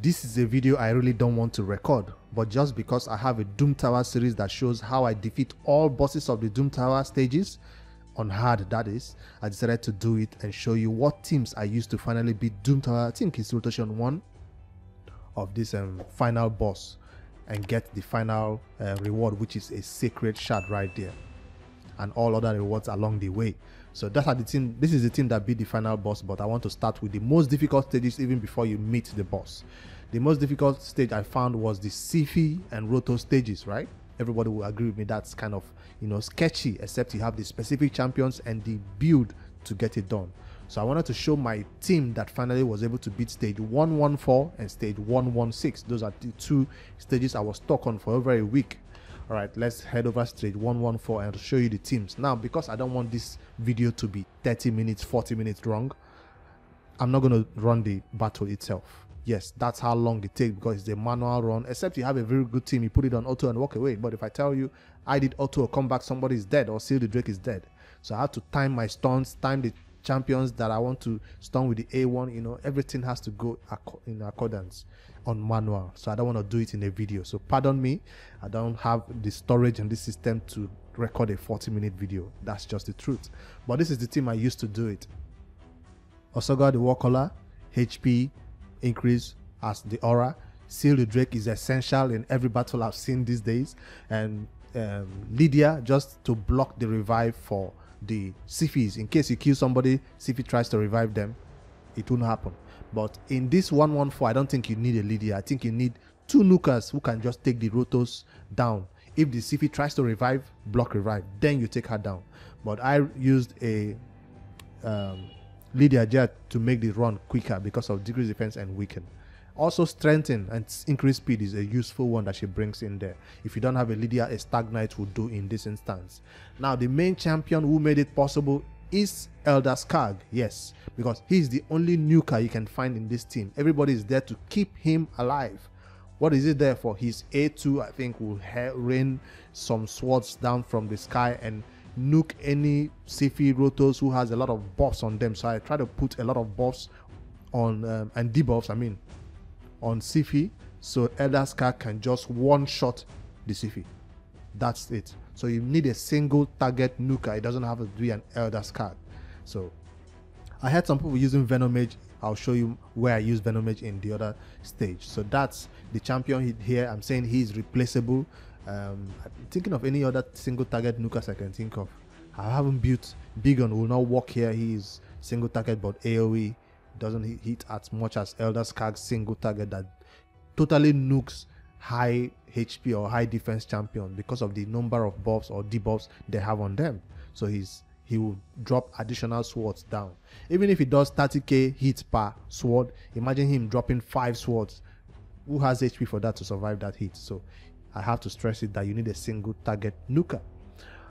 This is a video I really don't want to record, but just because I have a Doom Tower series that shows how I defeat all bosses of the Doom Tower stages, on hard that is, I decided to do it and show you what teams I used to finally beat Doom Tower. I think it's rotation 1 of this final boss and get the final reward, which is a sacred shard right there, and all other rewards along the way. So that's how the team, this is the team that beat the final boss, but I want to start with the most difficult stages even before you meet the boss. The most difficult stage I found was the Siphi and Roto stages, right? Everybody will agree with me that's kind of, sketchy, except you have the specific champions and the build to get it done. So I wanted to show my team that finally was able to beat stage 114 and stage 116. Those are the two stages I was stuck on for over a week. All right, let's head over stage 114 and show you the teams. Now, because I don't want this video to be 30 minutes, 40 minutes long, I'm not going to run the battle itself. Yes, that's how long it takes because it's a manual run. Except you have a very good team, you put it on auto and walk away. But if I tell you I did auto, come back, somebody is dead, or Seal the Drake is dead. So I have to time my stuns, time the champions that I want to stun with the A1. Everything has to go in accordance on manual. So I don't want to do it in a video. So pardon me, I don't have the storage and this system to record a 40-minute video. That's just the truth. But this is the team I used to do it. Osoga the Warcaller, HP increase as the aura. Seal the Drake is essential in every battle I've seen these days, and Lydia just to block the revive for the Siphis. In case you kill somebody, Siphi tries to revive them, it won't happen. But in this 114, I don't think you need a Lydia. I think you need two nukers who can just take the Rotos down. If the Siphi tries to revive, block revive, then you take her down. But I used a Lydia Jet to make the run quicker because of decreased defense and weaken. Also, strengthen and increase speed is a useful one that she brings in there. If you don't have a Lydia, a Stagnite will do in this instance. Now, the main champion who made it possible is Elder Skag. Yes, because he's the only nuker you can find in this team. Everybody is there to keep him alive. What is it there for? His A2, I think, will rain some swords down from the sky and nuke any Siphi Rotos who has a lot of buffs on them. So I try to put a lot of buffs on and debuffs, on Siphi, so Elder Skag can just one-shot the Siphi. That's it. So you need a single target nuker. It doesn't have to be an Elder Skag. So I had some people using venomage. I'll show you where I use venomage in the other stage. So that's the champion here. I'm saying he's replaceable. I'm thinking of any other single target nukers I can think of. I haven't built Bigon, will not work here. He is single target, but AoE doesn't hit as much as Elder Skag's single target that totally nukes high HP or high defense champion because of the number of buffs or debuffs they have on them. So he will drop additional swords down. Even if he does 30k hits per sword, imagine him dropping 5 swords. Who has HP for that to survive that hit? So I have to stress it that you need a single target nuker.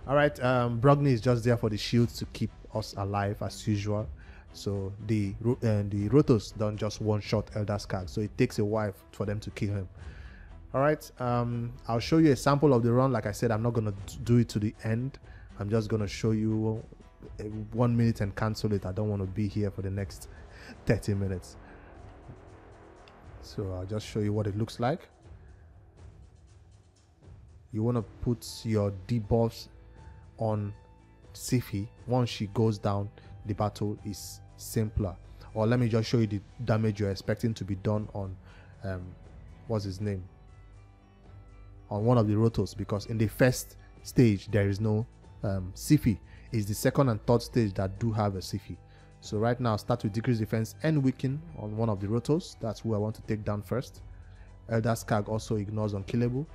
Alright, Brogni is just there for the shields to keep us alive as usual. So the Rotos don't just one-shot Elder Skag, so it takes a while for them to kill him. Alright, I'll show you a sample of the run. Like I said, I'm not going to do it to the end. I'm just going to show you 1 minute and cancel it. I don't want to be here for the next 30 minutes. So I'll just show you what it looks like. You want to put your debuffs on Siphi. Once she goes down, the battle is simpler. Or let me just show you the damage you're expecting to be done on what's his name, on one of the Rotos, because in the first stage there is no Siphi. It's the second and third stage that do have a Siphi. So right now start with decreased defense and weaken on one of the Rotos. That's who I want to take down first. Elder Skag also ignores unkillable.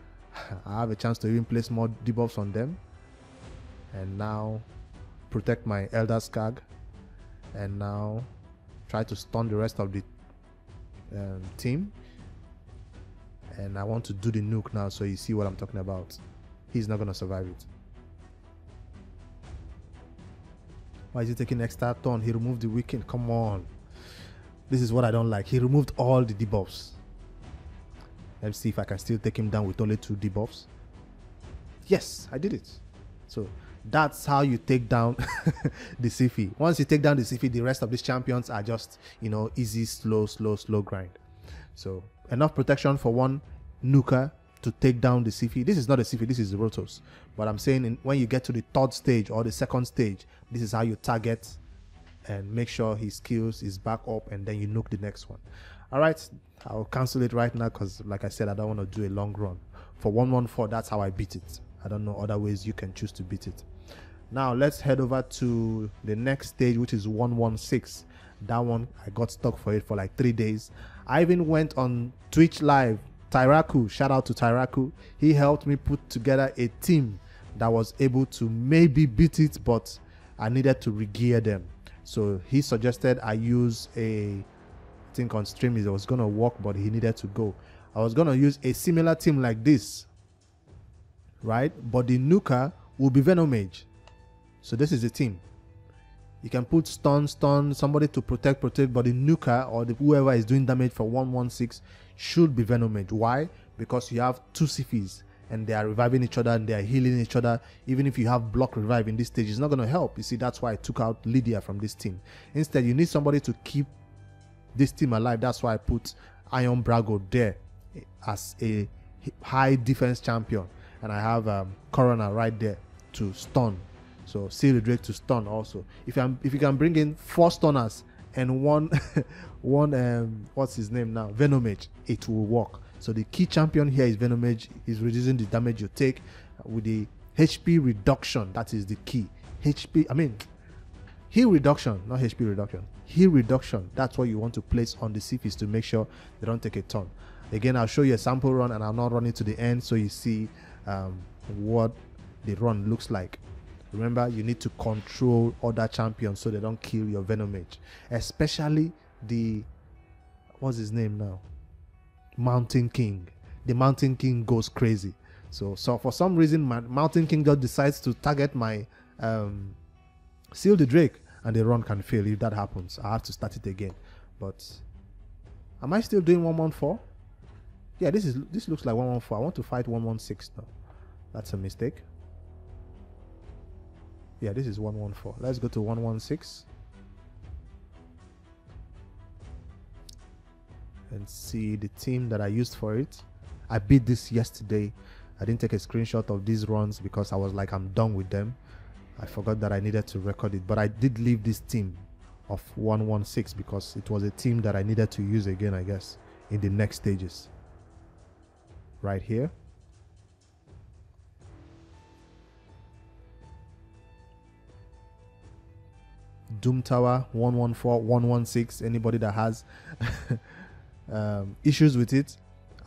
I have a chance to even place more debuffs on them, and now protect my Elder Skag, and now try to stun the rest of the team. And I want to do the nuke now, so you see what I'm talking about. He's not going to survive it. Why is he taking extra turn? He removed the weaken. Come on. This is what I don't like. He removed all the debuffs. Let's see if I can still take him down with only 2 debuffs. Yes, I did it. So that's how you take down the Siphi. Once you take down the Siphi, the rest of these champions are just, easy, slow grind. So enough protection for one nuker to take down the Siphi. This is not a Siphi, this is the Rotos. But I'm saying when you get to the third stage or the second stage, this is how you target and make sure his skills is back up, and then you nuke the next one. All right, I'll cancel it right now because, like I said, I don't want to do a long run. For 114, that's how I beat it. I don't know other ways you can choose to beat it. Now let's head over to the next stage, which is 116. That one, I got stuck for it for like 3 days. I even went on Twitch live. Tyraku, shout out to Tyraku. He helped me put together a team that was able to maybe beat it, but I needed to regear them. So he suggested I use I think on stream it was gonna work, but he needed to go. I was gonna use a similar team like this, right? But the nuker will be venomage. So this is the team. You can put stun, somebody to protect, but the nuker or whoever is doing damage for 116 should be venomage. Why? Because you have two Siphis and they are reviving each other and they are healing each other. Even if you have block revive in this stage, it's not going to help. You see, that's why I took out Lydia from this team. Instead, you need somebody to keep this team alive. That's why I put Iron Brago there as a high defense champion. And I have Corona right there to stun. So seal the Drake to stun also. If you can bring in 4 stunners and one what's his name now, venomage, it will work. So the key champion here is venomage. Is reducing the damage you take with the HP reduction. That is the key. Heal reduction, not HP reduction. Heal reduction. That's what you want to place on the Siphis to make sure they don't take a turn. Again, I'll show you a sample run, and I'll not run it to the end so you see what the run looks like. Remember, you need to control other champions so they don't kill your venomage, especially the, what's his name now, Mountain King. The Mountain King goes crazy. So for some reason, my Mountain King just decides to target my seal the Drake, and the run can fail. If that happens, I have to start it again. But am I still doing 114? Yeah, this looks like 114. I want to fight 116 now. That's a mistake. Yeah, this is 114. Let's go to 116 and see the team that I used for it. I beat this yesterday. I didn't take a screenshot of these runs because I was like, I'm done with them. I forgot that I needed to record it, but I did leave this team of 116 because it was a team that I needed to use again, I guess, in the next stages. Right here. Doom Tower 114, 116. Anybody that has issues with it,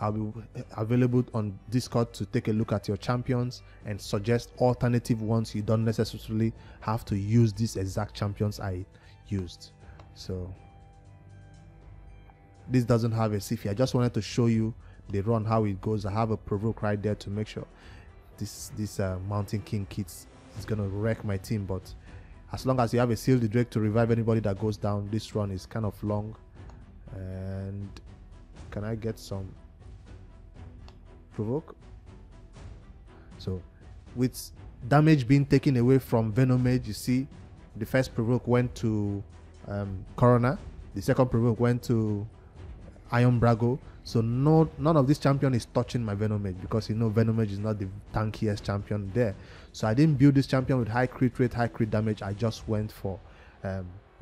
I'll be available on Discord to take a look at your champions and suggest alternative ones. You don't necessarily have to use these exact champions I used. So this doesn't have a Siphi. I just wanted to show you the run, how it goes. I have a provoke right there to make sure this Mountain King kit is gonna wreck my team, but as long as you have a seal the Drake to revive anybody that goes down, this run is kind of long. And can I get some provoke? So with damage being taken away from venomage, you see the first provoke went to Corona, the second provoke went to Iron Brago. So none of this champion is touching my venomage because you know venomage is not the tankiest champion there. So I didn't build this champion with high crit rate, high crit damage. I just went for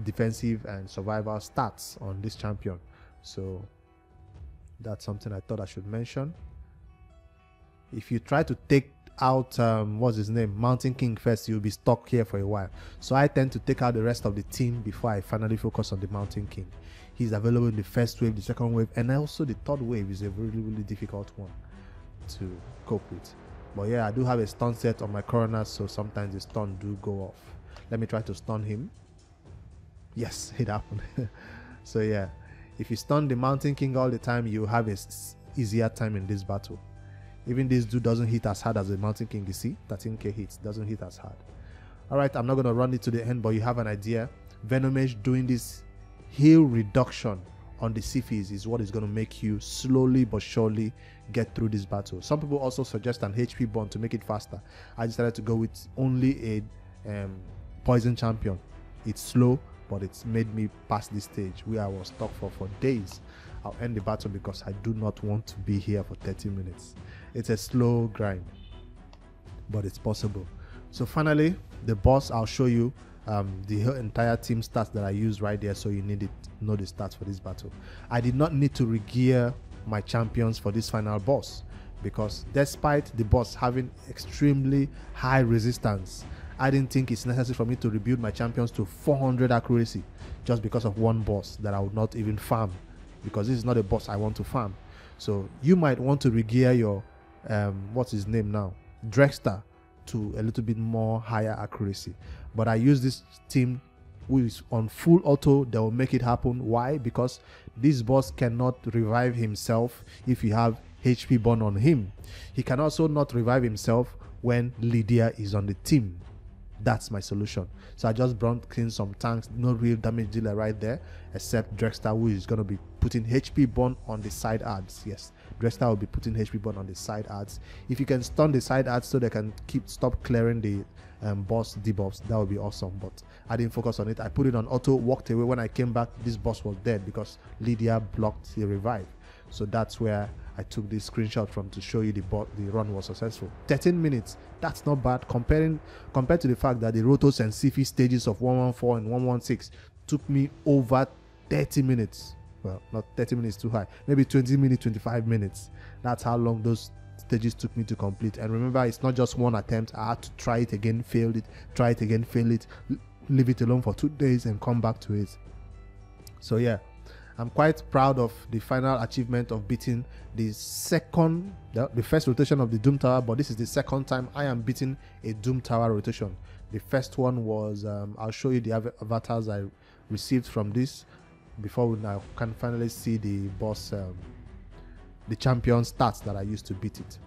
defensive and survival stats on this champion. So that's something I thought I should mention. If you try to take out what's his name, Mountain King first, you'll be stuck here for a while. So I tend to take out the rest of the team before I finally focus on the Mountain King. He's available in the first wave, the second wave, and also the third wave is a really difficult one to cope with. But yeah, I do have a stun set on my Corona, so sometimes the stun do go off. Let me try to stun him. Yes, it happened. So yeah, if you stun the Mountain King all the time, you have a easier time in this battle. Even this dude doesn't hit as hard as the Mountain King. You see, 13k hits, doesn't hit as hard. All right, I'm not going to run it to the end, but you have an idea. Venomage doing this heal reduction on the Siphis is what is going to make you slowly but surely get through this battle. Some people also suggest an HP bond to make it faster. I decided to go with only a poison champion. It's slow, but it's made me pass this stage where I was stuck for days. I'll end the battle because I do not want to be here for 30 minutes. It's a slow grind, but it's possible. So finally, the boss, I'll show you the entire team stats that I use right there, so you need to know the stats for this battle. I did not need to regear my champions for this final boss, because despite the boss having extremely high resistance, I didn't think it's necessary for me to rebuild my champions to 400 accuracy just because of one boss that I would not even farm, because this is not a boss I want to farm. So you might want to regear your what's his name now, Drexter, to a little bit more higher accuracy. But I use this team who is on full auto that will make it happen. Why? Because this boss cannot revive himself if you have HP burn on him. He can also not revive himself when Lydia is on the team. That's my solution. So I just brought in some tanks, no real damage dealer right there, except Drexter, who is going to be putting HP burn on the side ads. Yes, Drexter will be putting HP burn on the side ads. If you can stun the side ads so they can stop clearing the boss debuffs, that would be awesome. But I didn't focus on it. I put it on auto, walked away. When I came back, this boss was dead because Lydia blocked the revive. So that's where I took this screenshot from to show you the run was successful. 13 minutes, that's not bad compared to the fact that the Rotos and Siphi stages of 114 and 116 took me over 30 minutes. Well, not 30 minutes too high, maybe 20 minutes, 25 minutes. That's how long those stages took me to complete. And remember, it's not just one attempt. I had to try it again, failed it, try it again, fail it, leave it alone for 2 days and come back to it. So yeah, I'm quite proud of the final achievement of beating the first rotation of the Doom Tower, but this is the second time I am beating a Doom Tower rotation. The first one was, I'll show you the avatars I received from this before we now can finally see the boss, the champion stats that I used to beat it.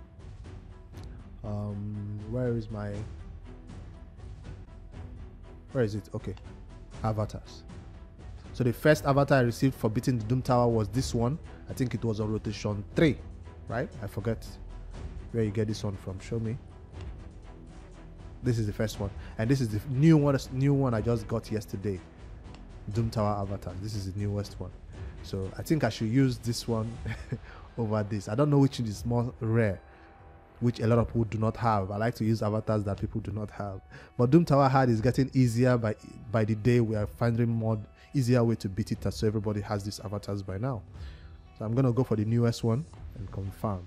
Where is it? Okay, avatars. So the first avatar I received for beating the Doom Tower was this one. I think it was on rotation 3, right? I forget where you get this one from. Show me. This is the first one, and this is the new one I just got yesterday. Doom Tower avatar. This is the newest one. So I think I should use this one over this. I don't know which is more rare, which a lot of people do not have. I like to use avatars that people do not have. But Doom Tower hard is getting easier by the day. We are finding more easier way to beat it, so everybody has these avatars by now. So I'm gonna go for the newest one and confirm.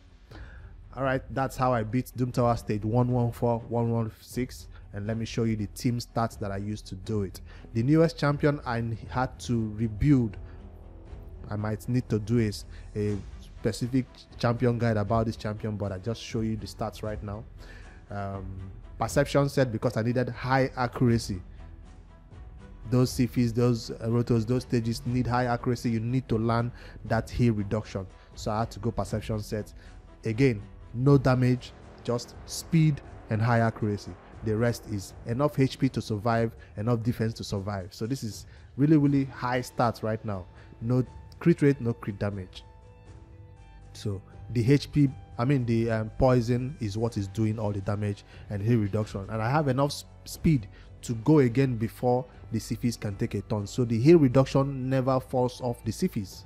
All right, that's how I beat Doom Tower stage 114, 116, and let me show you the team stats that I used to do it. The newest champion I had to rebuild. I might need to do a specific champion guide about this champion, but I just show you the stats right now. Perception set, because I needed high accuracy. Those Siphis, those Rotos, those stages need high accuracy. You need to learn that heal reduction. So I had to go perception set. Again, no damage, just speed and high accuracy. The rest is enough HP to survive, enough defense to survive. So this is really, really high stats right now. No crit rate, no crit damage. So the HP, the poison is what is doing all the damage and heal reduction. And I have enough speed to go again before the Siphis can take a turn. So the heal reduction never falls off the Siphis.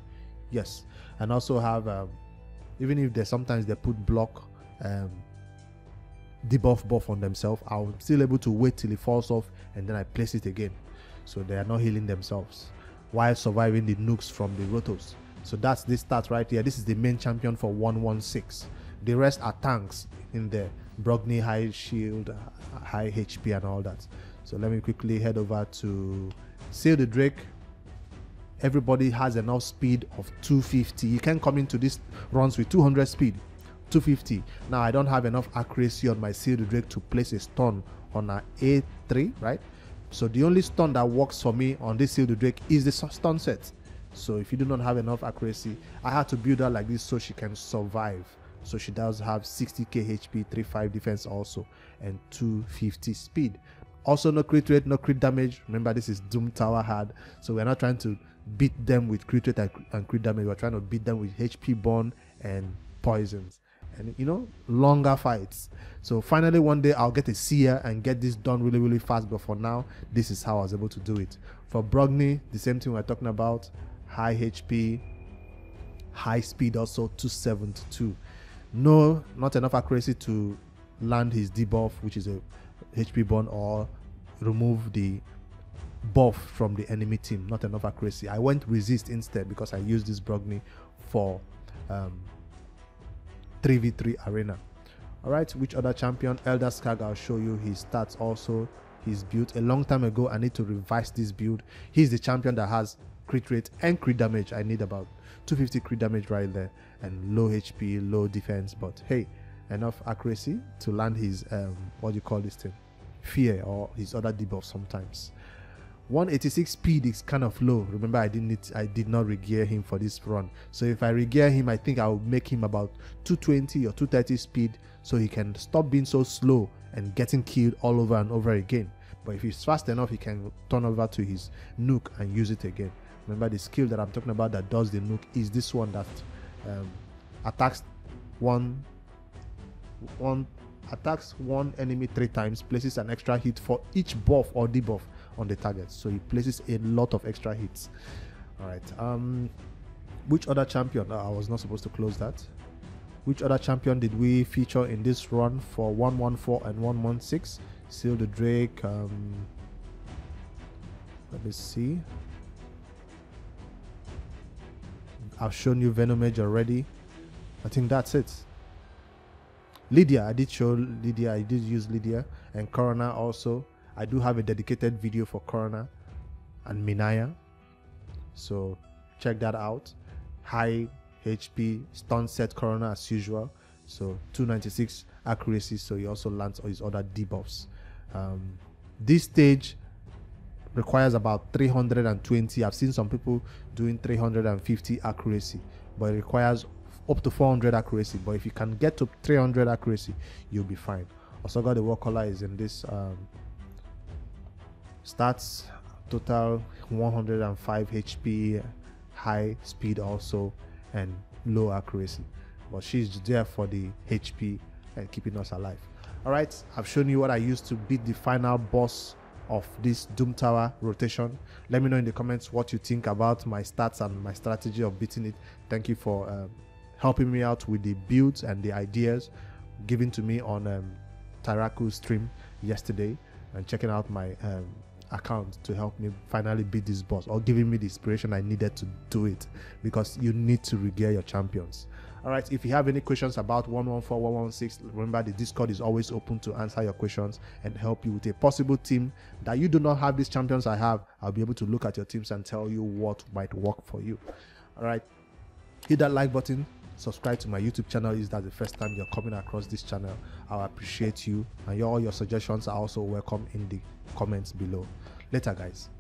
Yes. And also have, even if sometimes they put block debuff buff on themselves, I'm still able to wait till it falls off and then I place it again. So they are not healing themselves while surviving the nukes from the Rotos. So that's this stat right here. This is the main champion for 116. The rest are tanks in there. Brogni, high shield, high HP and all that. So let me quickly head over to Seal the Drake. Everybody has enough speed of 250. You can come into these runs with 200 speed, 250. Now I don't have enough accuracy on my Seal the Drake to place a stun on an A3, right? So the only stun that works for me on this Seal the Drake is the stun set. So if you do not have enough accuracy, I had to build her like this so she can survive. So she does have 60k HP, 35 defense also, and 250 speed. Also no crit rate, no crit damage. Remember, this is Doom Tower hard, so we're not trying to beat them with crit rate and crit damage. We're trying to beat them with HP burn and poisons, and longer fights. So finally one day I'll get a seer and get this done really, really fast. But for now, this is how I was able to do it. For Brogni, the same thing we're talking about. High HP, high speed also 272. No, not enough accuracy to land his debuff, which is a HP burn, or remove the buff from the enemy team. Not enough accuracy. I went resist instead because I used this Brogni for 3v3 arena. All right, which other champion? Elder Skag. I'll show you his stats also. He's built a long time ago. I need to revise this build. He's the champion that has crit rate and crit damage. I need about 250 crit damage right there, and low HP, low defense, but hey, enough accuracy to land his what do you call this thing, fear, or his other debuff sometimes. 186 speed is kind of low. Remember, I did not regear him for this run, so if I regear him, I think I'll make him about 220 or 230 speed, so he can stop being so slow and getting killed all over and over again. But if he's fast enough, he can turn over to his nuke and use it again. Remember, the skill that I'm talking about that does the nuke is this one that attacks one enemy 3 times, places an extra hit for each buff or debuff on the target. So he places a lot of extra hits. All right. Which other champion? I was not supposed to close that. Which other champion did we feature in this run for 114 and 116? Seal the Drake. Let me see. I've shown you venomage already. I think that's it. Lydia, I did show Lydia. I did use Lydia, and Corona also. I do have a dedicated video for Corona and Minaya, so check that out. High HP stun set Corona as usual, so 296 accuracy, so he also lands his other debuffs. This stage requires about 320. I've seen some people doing 350 accuracy, but it requires up to 400 accuracy. But if you can get to 300 accuracy, you'll be fine. Also got the war color is in this stats, total 105 HP, high speed also, and low accuracy, but she's there for the HP and keeping us alive. All right, I've shown you what I used to beat the final boss of this Doom Tower rotation. Let me know in the comments what you think about my stats and my strategy of beating it. Thank you for helping me out with the builds and the ideas given to me on Tyraku's stream yesterday, and checking out my account to help me finally beat this boss, or giving me the inspiration I needed to do it, because you need to regear your champions. All right, if you have any questions about 114, 116, remember the Discord is always open to answer your questions and help you with a possible team that you do not have these champions I have. I'll be able to look at your teams and tell you what might work for you. All right, hit that like button, subscribe to my YouTube channel if that's the first time you're coming across this channel. I'll appreciate you, and all your suggestions are also welcome in the comments below. Later, guys.